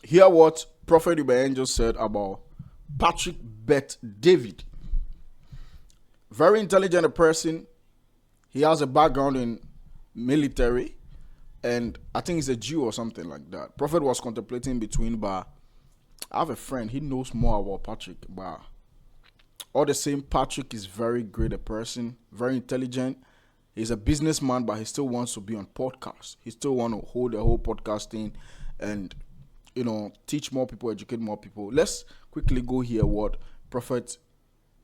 hear what Prophet Uebert just said about Patrick Bet David. Very intelligent person. He has a background in military, and I think he's a Jew or something like that. Prophet was contemplating between, but I have a friend. He knows more about Patrick, but all the same, Patrick is very great a person, very intelligent. He's a businessman, but he still wants to be on podcast. He still want to hold the whole podcast thing and, teach more people, educate more people. Let's quickly go hear what Prophet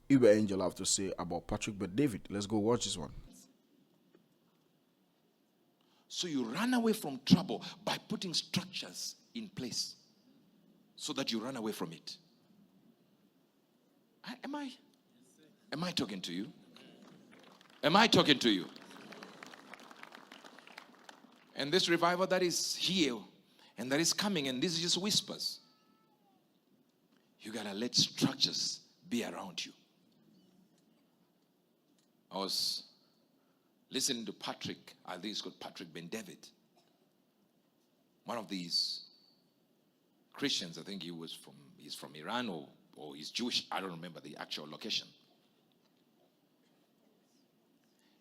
Uebert Angel have to say about Patrick Bet David. Let's go watch this one. So you run away from trouble by putting structures in place so that you run away from it. Am I talking to you? Am I talking to you? And this revival that is here and that is coming, and this is just whispers. You gotta let structures be around you. I was listening to Patrick, I think it's called Patrick Ben David. One of these Christians, I think he's from Iran or he's Jewish, I don't remember the actual location.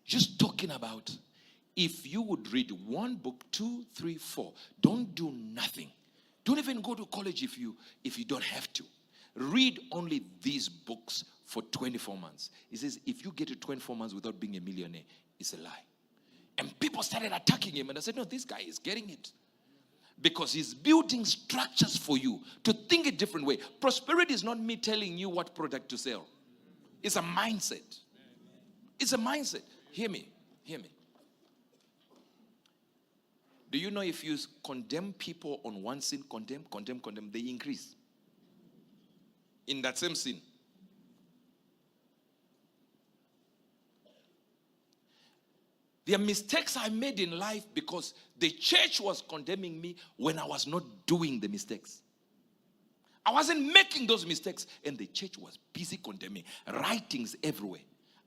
Just talking about if you would read one book, 2, 3, 4, don't do nothing. Don't even go to college if you don't have to. Read only these books for 24 months. He says, if you get to 24 months without being a millionaire, it's a lie. And people started attacking him, and I said, no, this guy is getting it. Because he's building structures for you to think a different way. Prosperity is not me telling you what product to sell. It's a mindset. It's a mindset. Hear me. Do you know if you condemn people on one sin, condemn, they increase in that same sin? There are mistakes I made in life because the church was condemning me when I was not doing the mistakes. I wasn't making those mistakes, and the church was busy condemning, writings everywhere.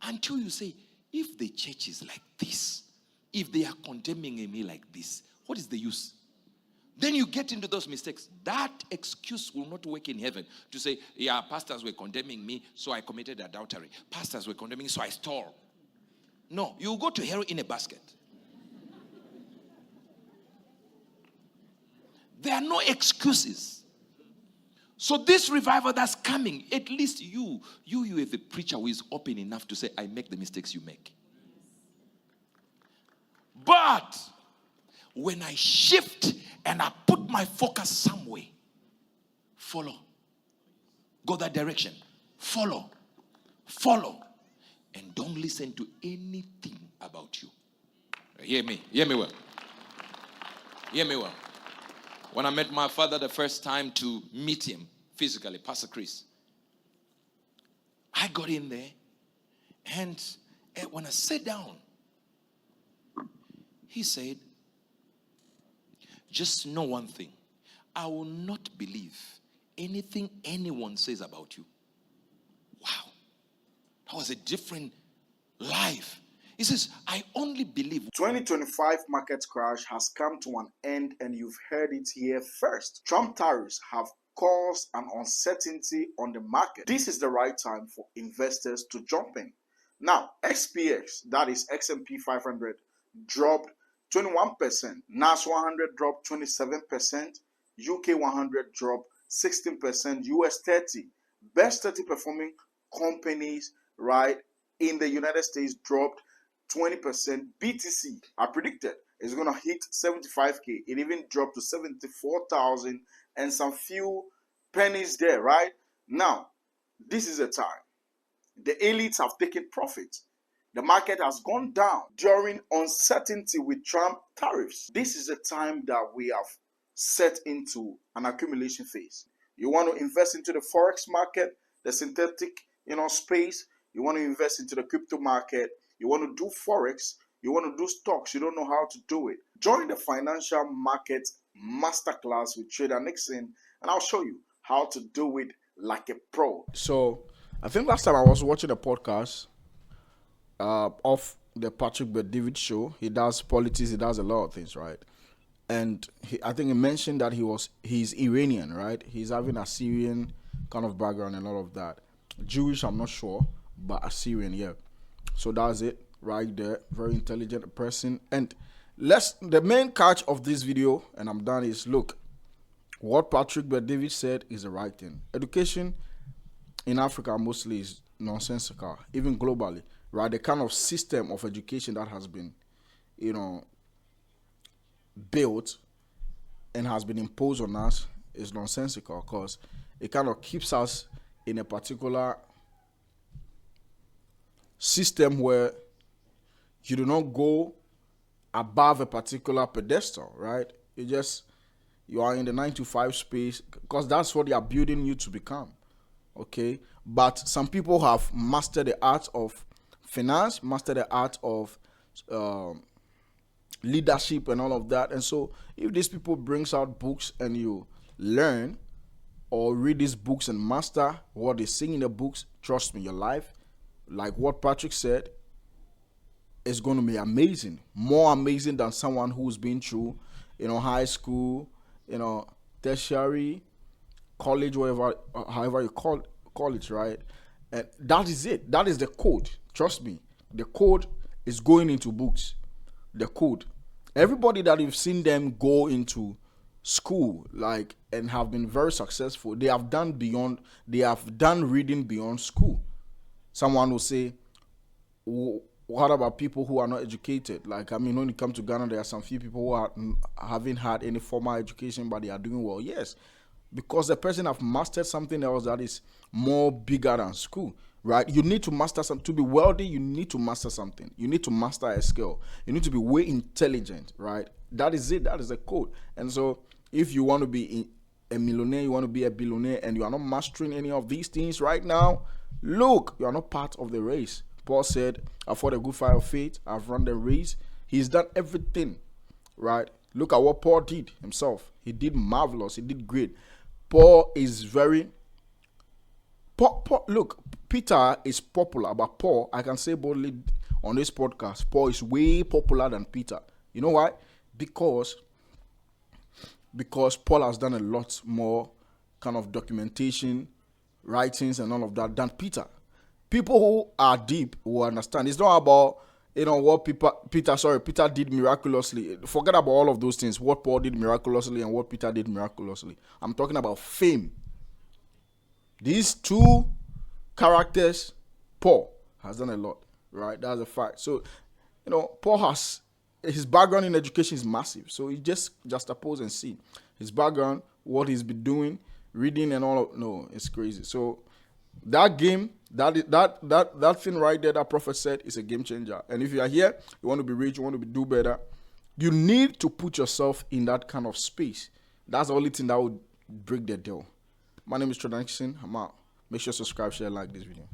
Until you say, if the church is like this, if they are condemning me like this, what is the use? Then you get into those mistakes. That excuse will not work in heaven to say, yeah, pastors were condemning me, so I committed adultery. Pastors were condemning me, so I stole. No, you go to hell in a basket. There are no excuses. So this revival that's coming, at least you have a preacher who is open enough to say, I make the mistakes you make. But when I shift and I put my focus somewhere, follow. Go that direction. Follow. And don't listen to anything about you. Hear me well. When I met my father the first time to meet him physically, Pastor Chris, I got in there, and when I sat down, he said, just know one thing. I will not believe anything anyone says about you. Wow. That was a different life. He says, I only believe. 2025 market crash has come to an end, and you've heard it here first. Trump tariffs have caused an uncertainty on the market. This is the right time for investors to jump in. Now, XPX, that is S&P 500, dropped 21%. NAS 100 dropped 27%. UK 100 dropped 16%. US 30, best 30 performing companies, right, in the United States dropped 20%. BTC, I predicted, is going to hit 75K. It even dropped to 74,000 and some few pennies there, right? Now, this is a time. The elites have taken profit. The market has gone down during uncertainty with Trump tariffs. This is a time that we have set into an accumulation phase. You want to invest into the forex market, the synthetic, space. You want to invest into the crypto market. You want to do forex. You want to do stocks. You don't know how to do it. Join the financial market masterclass with Trader Nixon, and I'll show you how to do it like a pro. So, I think last time I was watching a podcast of the Patrick Bet David show. He does politics. He does a lot of things, right? and I think he mentioned that he's Iranian, right? He's having a Syrian kind of background and all of that. Jewish, I'm not sure, but Assyrian, yeah. So that's it right there. Very intelligent person. And the main catch of this video, and I'm done, is look, what Patrick Bet-David said is the right thing. Education in Africa mostly is nonsensical, even globally, right? The kind of system of education that has been, built and has been imposed on us is nonsensical, because it kind of keeps us in a particular system where you do not go above a particular pedestal, right? You are in the 9 to 5 space, because that's what they are building you to become. Okay, but some people have mastered the art of finance, mastered the art of leadership and all of that. And so if these people brings out books and you learn or read these books and master what they sing in the books, trust me, your life, like what Patrick said, is going to be amazing. More amazing than someone who's been through, high school, tertiary, college, whatever, however you call it, right? And that is it. That is the code. Trust me. The code is going into books. The code. Everybody that you've seen them go into school, and have been very successful, they have done reading beyond school. Someone will say, what about people who are not educated? When you come to Ghana, there are some few people who haven't had any formal education, but they are doing well. Yes, because the person have mastered something else that is more bigger than school, right? You need to master something. To be wealthy, you need to master something. You need to master a skill. You need to be way intelligent, right? That is it. That is the code. And so if you want to be a millionaire, you want to be a billionaire, and you are not mastering any of these things right now, look, you are not part of the race. Paul said, I've fought a good fight of faith. I've run the race. He's done everything, right? Look at what Paul did himself. He did marvelous. He did great. Paul is look, Peter is popular, but Paul, I can say boldly on this podcast, Paul is way popular than Peter. You know why? Because Paul has done a lot more kind of documentation, writings, and all of that than Peter. People who are deep will understand. It's not about what Peter did miraculously. Forget about all of those things. What Paul did miraculously and what Peter did miraculously. I'm talking about fame. These two characters, Paul has done a lot, right? That's a fact. So, Paul has, his background in education is massive. So you just oppose and see his background, what he's been doing, reading and all of, no, it's crazy. So that game, that thing right there that prophet said is a game changer. And if you are here, you want to be rich, you want to do better, you need to put yourself in that kind of space. That's the only thing that would break the deal. My name is Trodankson. I'm out. Make sure to subscribe, share, like this video.